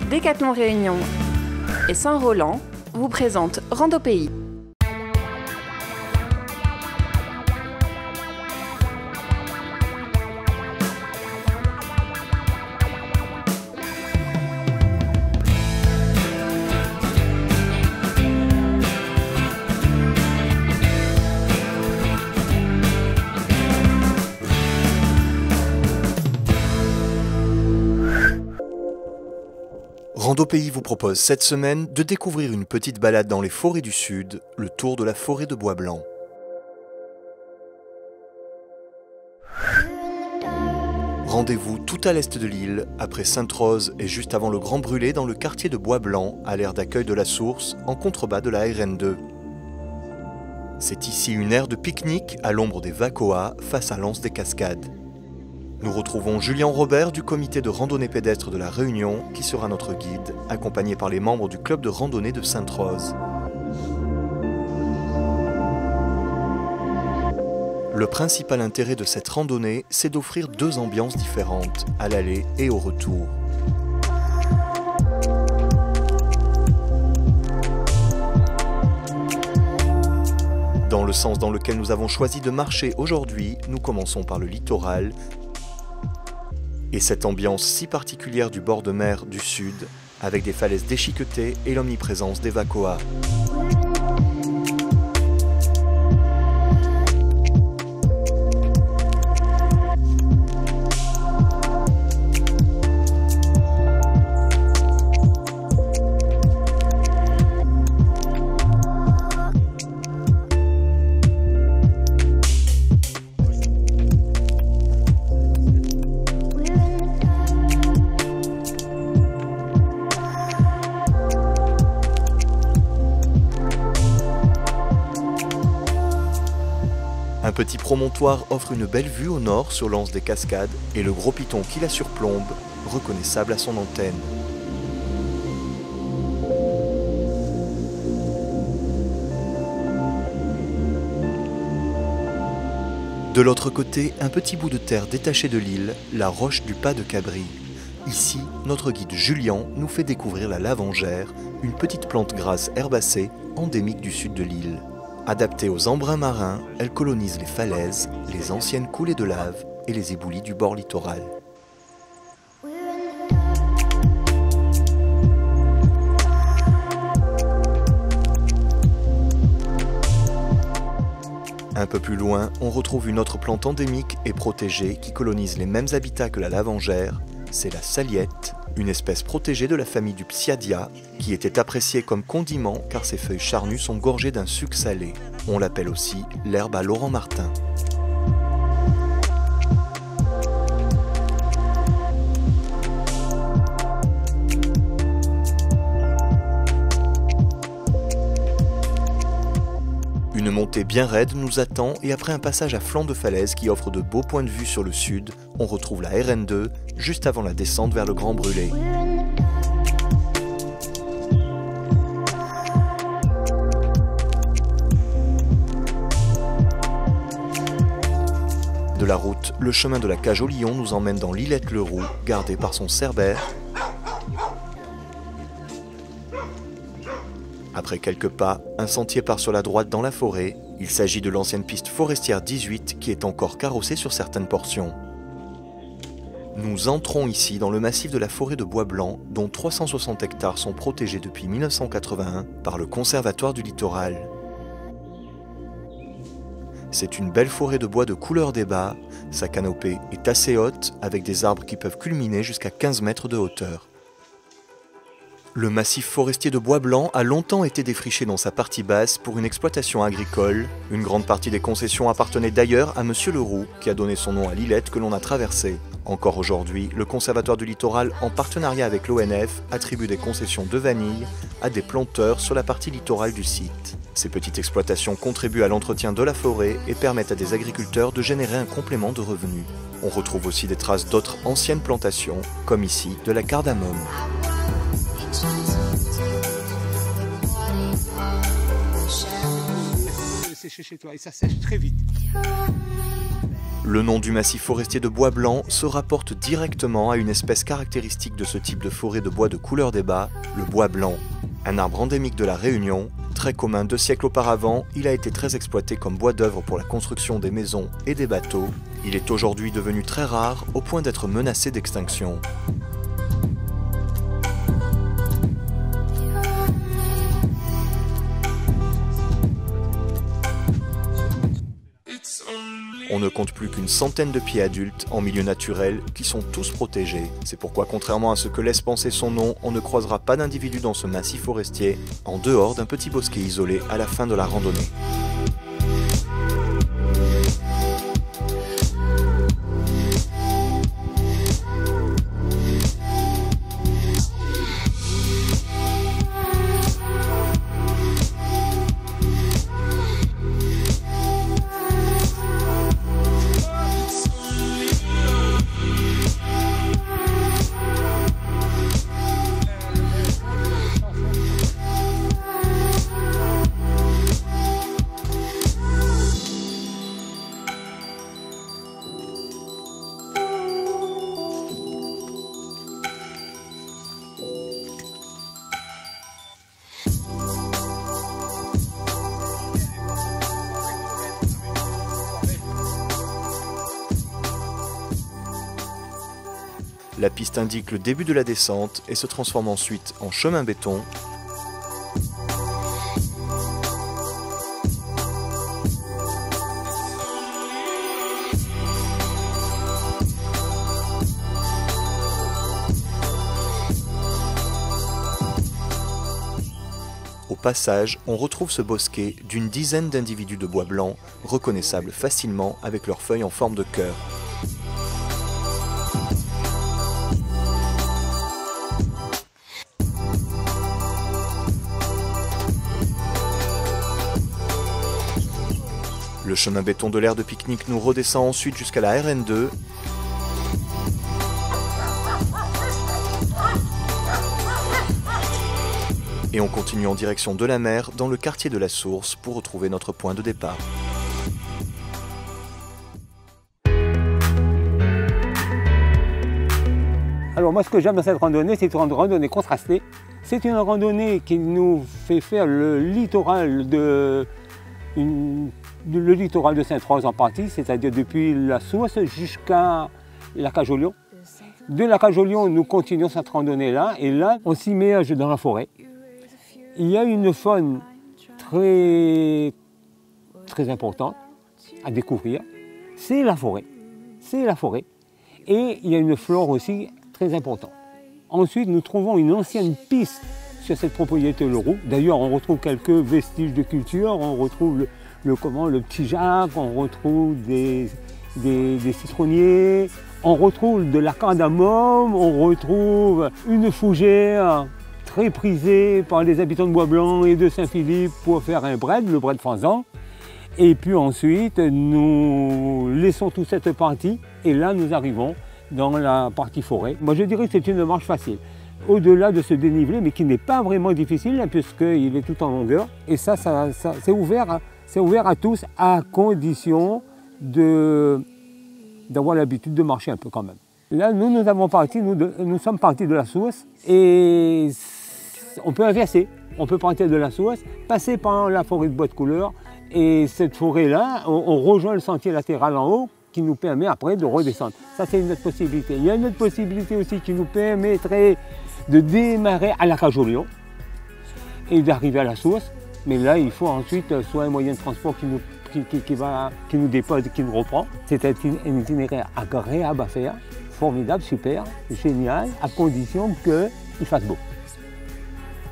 Décathlon Réunion et Saint-Roland vous présentent Rando Pays. Rando Pays vous propose cette semaine de découvrir une petite balade dans les forêts du Sud, le tour de la forêt de Bois Blanc. Rendez-vous tout à l'est de l'île, après Sainte-Rose et juste avant le Grand Brûlé dans le quartier de Bois Blanc, à l'aire d'accueil de la Source, en contrebas de la RN2. C'est ici une aire de pique-nique à l'ombre des Vacoas, face à l'anse des Cascades. Nous retrouvons Julien Robert du comité de randonnée pédestre de la Réunion qui sera notre guide, accompagné par les membres du club de randonnée de Sainte-Rose. Le principal intérêt de cette randonnée, c'est d'offrir deux ambiances différentes, à l'aller et au retour. Dans le sens dans lequel nous avons choisi de marcher aujourd'hui, nous commençons par le littoral. Et cette ambiance si particulière du bord de mer du sud, avec des falaises déchiquetées et l'omniprésence des Vacoas. Un petit promontoire offre une belle vue au nord sur l'anse des Cascades et le gros piton qui la surplombe, reconnaissable à son antenne. De l'autre côté, un petit bout de terre détaché de l'île, la roche du Pas de Cabri. Ici, notre guide Julien nous fait découvrir la lavangère, une petite plante grasse herbacée endémique du sud de l'île. Adaptée aux embruns marins, elle colonise les falaises, les anciennes coulées de lave et les éboulis du bord littoral. Un peu plus loin, on retrouve une autre plante endémique et protégée qui colonise les mêmes habitats que la lavangère, c'est la saliette, une espèce protégée de la famille du Psiadia, qui était appréciée comme condiment car ses feuilles charnues sont gorgées d'un sucre salé. On l'appelle aussi l'herbe à Laurent Martin. Une montée bien raide nous attend et après un passage à flanc de falaise qui offre de beaux points de vue sur le sud, on retrouve la RN2 juste avant la descente vers le Grand Brûlé. De la route, le chemin de la Cage au Lion nous emmène dans l'Îlette-le-Roux, gardée par son cerbère. Après quelques pas, un sentier part sur la droite dans la forêt. Il s'agit de l'ancienne piste forestière 18 qui est encore carrossée sur certaines portions. Nous entrons ici dans le massif de la forêt de Bois Blanc, dont 360 hectares sont protégés depuis 1981 par le Conservatoire du Littoral. C'est une belle forêt de bois de couleur des bas. Sa canopée est assez haute, avec des arbres qui peuvent culminer jusqu'à 15 mètres de hauteur. Le massif forestier de Bois Blanc a longtemps été défriché dans sa partie basse pour une exploitation agricole. Une grande partie des concessions appartenait d'ailleurs à Monsieur Leroux, qui a donné son nom à l'Îlette que l'on a traversée. Encore aujourd'hui, le Conservatoire du Littoral, en partenariat avec l'ONF, attribue des concessions de vanille à des planteurs sur la partie littorale du site. Ces petites exploitations contribuent à l'entretien de la forêt et permettent à des agriculteurs de générer un complément de revenus. On retrouve aussi des traces d'autres anciennes plantations, comme ici de la cardamome. Sécher chez toi et ça sèche très vite. Le nom du massif forestier de bois blanc se rapporte directement à une espèce caractéristique de ce type de forêt de bois de couleur des bas, le bois blanc. Un arbre endémique de la Réunion, très commun 2 siècles auparavant, il a été très exploité comme bois d'œuvre pour la construction des maisons et des bateaux. Il est aujourd'hui devenu très rare au point d'être menacé d'extinction. On ne compte plus qu'une centaine de pieds adultes en milieu naturel qui sont tous protégés. C'est pourquoi, contrairement à ce que laisse penser son nom, on ne croisera pas d'individus dans ce massif forestier, en dehors d'un petit bosquet isolé à la fin de la randonnée. La piste indique le début de la descente et se transforme ensuite en chemin béton. Au passage, on retrouve ce bosquet d'une dizaine d'individus de bois blanc, reconnaissables facilement avec leurs feuilles en forme de cœur. Le chemin béton de l'aire de pique-nique nous redescend ensuite jusqu'à la RN2. Et on continue en direction de la mer dans le quartier de la Source pour retrouver notre point de départ. Alors moi ce que j'aime dans cette randonnée, c'est une randonnée contrastée. C'est une randonnée qui nous fait faire le littoral de Sainte-Rose en partie, c'est-à-dire depuis la Source jusqu'à la Cage au Lion. De la Cage au Lion, nous continuons cette randonnée-là, et là, on s'immerge dans la forêt. Il y a une faune très importante à découvrir, c'est la forêt. C'est la forêt. Et il y a une flore aussi très importante. Ensuite, nous trouvons une ancienne piste sur cette propriété Leroux. D'ailleurs, on retrouve quelques vestiges de culture, on retrouve le petit Jacques, on retrouve des citronniers, on retrouve de la cardamome, on retrouve une fougère très prisée par les habitants de Bois-Blanc et de Saint-Philippe pour faire un bread, le bread Fanzan. Et puis ensuite, nous laissons toute cette partie et là, nous arrivons dans la partie forêt. Moi, je dirais que c'est une marche facile. Au-delà de ce dénivelé, mais qui n'est pas vraiment difficile, hein, puisqu'il est tout en longueur. Et ça c'est ouvert à tous, à condition d'avoir l'habitude de marcher un peu quand même. Là, nous sommes partis de la Source et on peut inverser. On peut partir de la Source, passer par la forêt de bois de couleur et cette forêt-là, on rejoint le sentier latéral en haut qui nous permet après de redescendre. Ça, c'est une autre possibilité. Il y a une autre possibilité aussi qui nous permettrait de démarrer à la Cage au Lion et d'arriver à la Source. Mais là, il faut ensuite soit un moyen de transport qui nous dépose et qui nous reprend. C'est un itinéraire agréable à faire, formidable, super, génial, à condition qu'il fasse beau.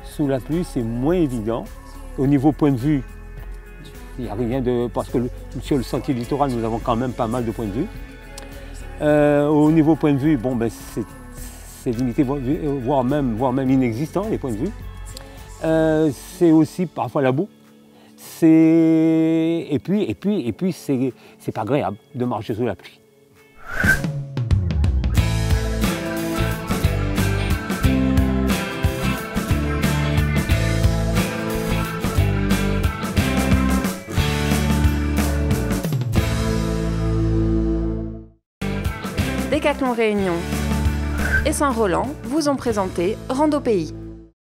Sous la pluie, c'est moins évident. Au niveau point de vue, il n'y a rien de... parce que sur le sentier littoral, nous avons quand même pas mal de points de vue. Au niveau point de vue, bon, ben, c'est limité, voire même inexistant, les points de vue. C'est aussi parfois la boue. Et puis c'est pas agréable de marcher sous la pluie. Décathlon Réunion et Saint-Roland vous ont présenté Rando Pays.